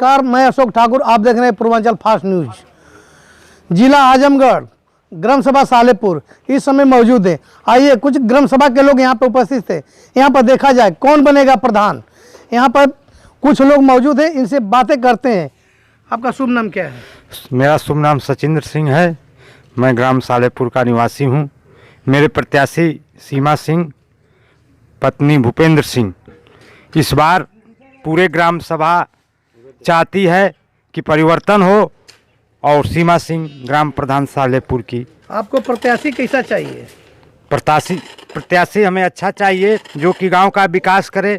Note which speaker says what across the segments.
Speaker 1: नमस्कार, मैं अशोक ठाकुर। आप देख रहे हैं पूर्वांचल फास्ट न्यूज। जिला आजमगढ़, ग्राम सभा सालेपुर इस समय मौजूद है। आइए, कुछ ग्राम सभा के लोग यहाँ पर उपस्थित थे। यहाँ पर देखा जाए कौन बनेगा प्रधान। यहाँ पर कुछ लोग मौजूद हैं, इनसे बातें करते हैं। आपका शुभ नाम क्या है?
Speaker 2: मेरा शुभ नाम सचिंद्र सिंह है। मैं ग्राम सालेपुर का निवासी हूँ। मेरे प्रत्याशी सीमा सिंह, पत्नी भूपेंद्र सिंह। इस बार पूरे ग्राम सभा चाहती है कि परिवर्तन हो और सीमा सिंह ग्राम प्रधान सालेपुर की।
Speaker 1: आपको प्रत्याशी कैसा चाहिए?
Speaker 2: प्रत्याशी हमें अच्छा चाहिए जो कि गांव का विकास करे,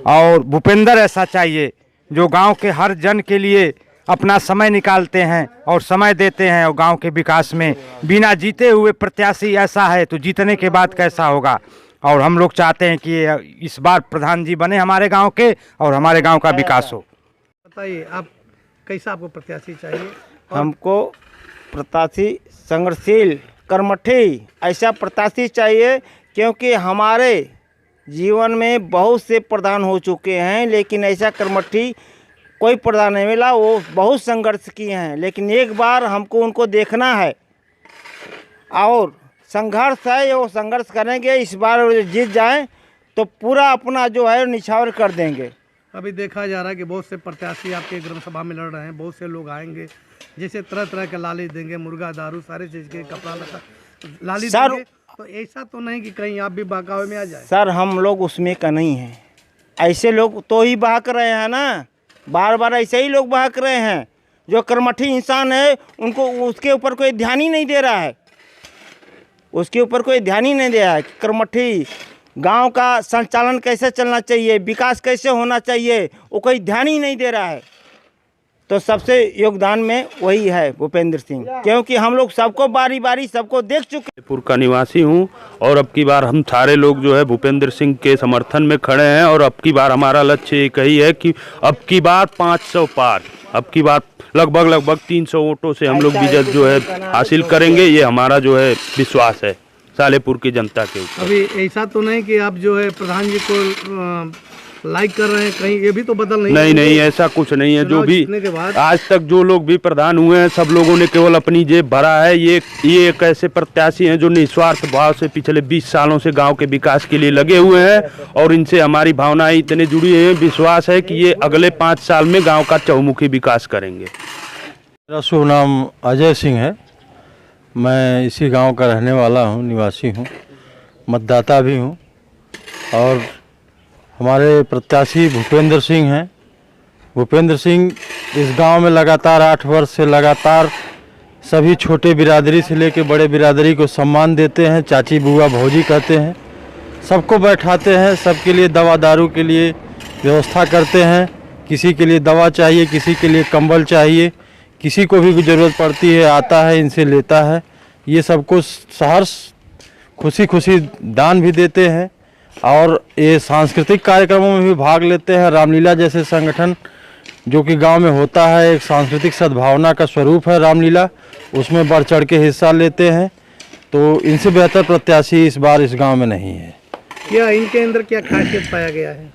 Speaker 2: और भूपेंद्र ऐसा चाहिए जो गांव के हर जन के लिए अपना समय निकालते हैं और समय देते हैं और गांव के विकास में। बिना जीते हुए प्रत्याशी ऐसा है तो जीतने के बाद कैसा होगा। और हम लोग चाहते हैं कि इस बार प्रधान जी बने हमारे गांव के और हमारे गांव का विकास हो।
Speaker 1: बताइए, आप कैसा आपको प्रत्याशी चाहिए?
Speaker 3: हमको प्रत्याशी संघर्षशील, कर्मठी ऐसा प्रत्याशी चाहिए, क्योंकि हमारे जीवन में बहुत से प्रधान हो चुके हैं, लेकिन ऐसा कर्मठी कोई प्रधान नहीं मिला। वो बहुत संघर्ष किए हैं, लेकिन एक बार हमको उनको देखना है और संघर्ष है, वो संघर्ष करेंगे। इस बार जीत जाएं तो पूरा अपना जो है निछावर कर देंगे।
Speaker 1: अभी देखा जा रहा है कि बहुत से प्रत्याशी आपके ग्राम सभा में लड़ रहे हैं। बहुत से लोग आएंगे, जैसे तरह तरह के लाली देंगे, मुर्गा दारू सारे चीज़ के, कपड़ा लता लाली देंगे। तो ऐसा तो नहीं कि कहीं आप भी बहकावे में आ जाए?
Speaker 3: सर, हम लोग उसमें का नहीं हैं। ऐसे लोग तो ही बहक रहे हैं ना, बार बार ऐसे ही लोग बहक रहे हैं। जो कर्मठी इंसान है उनको उसके ऊपर कोई ध्यान ही नहीं दे रहा है, उसके ऊपर कोई ध्यान ही नहीं दे रहा है। कर्मठी गांव का संचालन कैसे चलना चाहिए, विकास कैसे होना चाहिए, वो कोई ध्यान ही नहीं दे रहा है। तो सबसे योगदान में वही है भूपेंद्र सिंह, क्योंकि हम लोग सबको बारी बारी सबको देख चुके।
Speaker 4: सालेपुर का निवासी हूँ और अब की बार हम सारे लोग जो है भूपेंद्र सिंह के समर्थन में खड़े हैं। और अब की बार हमारा लक्ष्य एक ही है कि अब की बार 500 पार, अब की बार लगभग 300 वोटों से हम लोग विजय जो है हासिल करेंगे। ये हमारा जो है विश्वास है सालेपुर की जनता के ऊपर।
Speaker 1: अभी ऐसा तो नहीं कि आप जो है प्रधान जी को लाइक कर रहे हैं, कहीं ये भी तो बदल
Speaker 4: नहीं, ऐसा कुछ नहीं है। जो भी आज तक जो लोग भी प्रधान हुए हैं, सब लोगों ने केवल अपनी जेब भरा है। ये एक ऐसे प्रत्याशी हैं जो निस्वार्थ भाव से पिछले 20 सालों से गांव के विकास के लिए लगे हुए हैं और इनसे हमारी भावनाएं इतने जुड़ी हैं। विश्वास है कि ये अगले 5 साल में गाँव का चहुमुखी विकास करेंगे।
Speaker 5: मेरा शुभ नाम अजय सिंह है। मैं इसी गांव का रहने वाला हूं, निवासी हूं, मतदाता भी हूं। और हमारे प्रत्याशी भूपेंद्र सिंह हैं। भूपेंद्र सिंह इस गांव में लगातार 8 वर्ष से लगातार सभी छोटे बिरादरी से लेकर बड़े बिरादरी को सम्मान देते हैं, चाची बुआ भौजी कहते हैं, सबको बैठाते हैं, सबके लिए दवा दारू के लिए व्यवस्था करते हैं। किसी के लिए दवा चाहिए, किसी के लिए कंबल चाहिए, किसी को भी ज़रूरत पड़ती है आता है, इनसे लेता है। ये सबको सहर्ष खुशी खुशी दान भी देते हैं और ये सांस्कृतिक कार्यक्रमों में भी भाग लेते हैं। रामलीला जैसे संगठन जो कि गांव में होता है, एक सांस्कृतिक सद्भावना का स्वरूप है रामलीला, उसमें बढ़ चढ़ के हिस्सा लेते हैं। तो इनसे बेहतर प्रत्याशी इस बार इस गांव में नहीं है।
Speaker 1: क्या इनके अंदर क्या खासियत पाया गया है?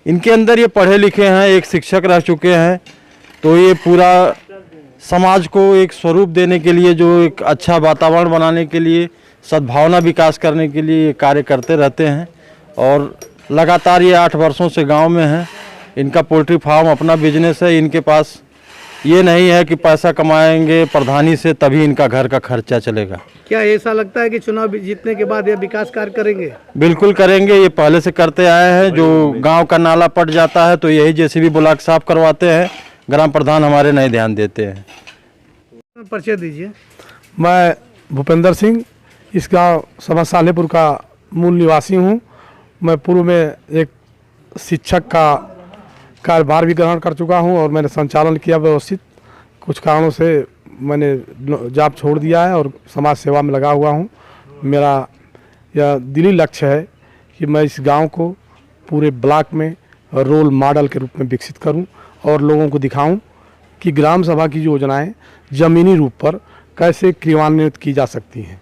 Speaker 5: इनके अंदर ये पढ़े लिखे हैं, एक शिक्षक रह चुके हैं। तो ये पूरा समाज को एक स्वरूप देने के लिए, जो एक अच्छा वातावरण बनाने के लिए, सद्भावना विकास करने के लिए ये कार्य करते रहते हैं। और लगातार ये 8 वर्षों से गांव में हैं। इनका पोल्ट्री फार्म अपना बिजनेस है। इनके पास ये नहीं है कि पैसा कमाएंगे प्रधानी से तभी इनका घर का खर्चा चलेगा।
Speaker 1: क्या ऐसा लगता है कि चुनाव जीतने के बाद ये विकास कार्य करेंगे?
Speaker 5: बिल्कुल करेंगे, ये पहले से करते आए हैं। जो गाँव का नाला पट जाता है तो यही जेसीबी बुला के साफ करवाते हैं। ग्राम प्रधान हमारे नहीं ध्यान देते हैं।
Speaker 1: परिचय दीजिए।
Speaker 6: मैं भूपेंद्र सिंह, इस गांव सभा सालेपुर का मूल निवासी हूं। मैं पूर्व में एक शिक्षक का कार्यभार भी ग्रहण कर चुका हूं और मैंने संचालन किया व्यवस्थित। कुछ कारणों से मैंने जॉब छोड़ दिया है और समाज सेवा में लगा हुआ हूं। मेरा यह दिली लक्ष्य है कि मैं इस गांव को पूरे ब्लॉक में रोल मॉडल के रूप में विकसित करूं और लोगों को दिखाऊं कि ग्राम सभा की योजनाएं ज़मीनी रूप पर कैसे क्रियान्वित की जा सकती हैं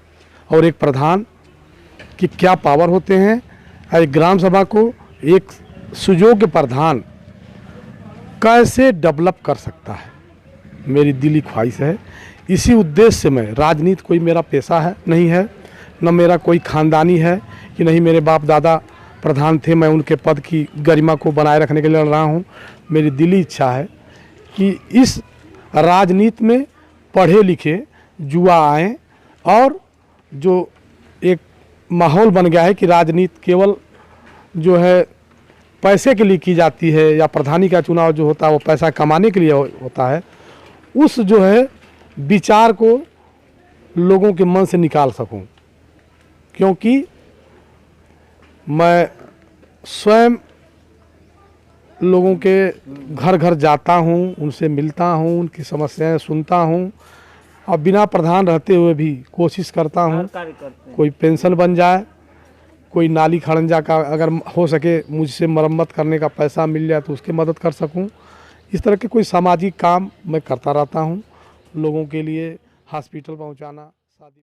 Speaker 6: और एक प्रधान की क्या पावर होते हैं। एक ग्राम सभा को एक सुयोग्य प्रधान कैसे डेवलप कर सकता है, मेरी दिली ख्वाहिश है। इसी उद्देश्य से मैं, राजनीति कोई मेरा पेशा है नहीं है, न मेरा कोई ख़ानदानी है कि नहीं मेरे बाप दादा प्रधान थे, मैं उनके पद की गरिमा को बनाए रखने के लिए लड़ रहा हूँ। मेरी दिली इच्छा है कि इस राजनीति में पढ़े लिखे युवा आएँ, और जो एक माहौल बन गया है कि राजनीति केवल जो है पैसे के लिए की जाती है, या प्रधानी का चुनाव जो होता है वो पैसा कमाने के लिए होता है, उस जो है विचार को लोगों के मन से निकाल सकूं। क्योंकि मैं स्वयं लोगों के घर घर जाता हूं, उनसे मिलता हूं, उनकी समस्याएं सुनता हूं, और बिना प्रधान रहते हुए भी कोशिश करता हूं कोई पेंशन बन जाए, कोई नाली खड़ंजा का अगर हो सके मुझसे मरम्मत करने का पैसा मिल जाए तो उसकी मदद कर सकूं। इस तरह के कोई सामाजिक काम मैं करता रहता हूं, लोगों के लिए हॉस्पिटल पहुंचाना।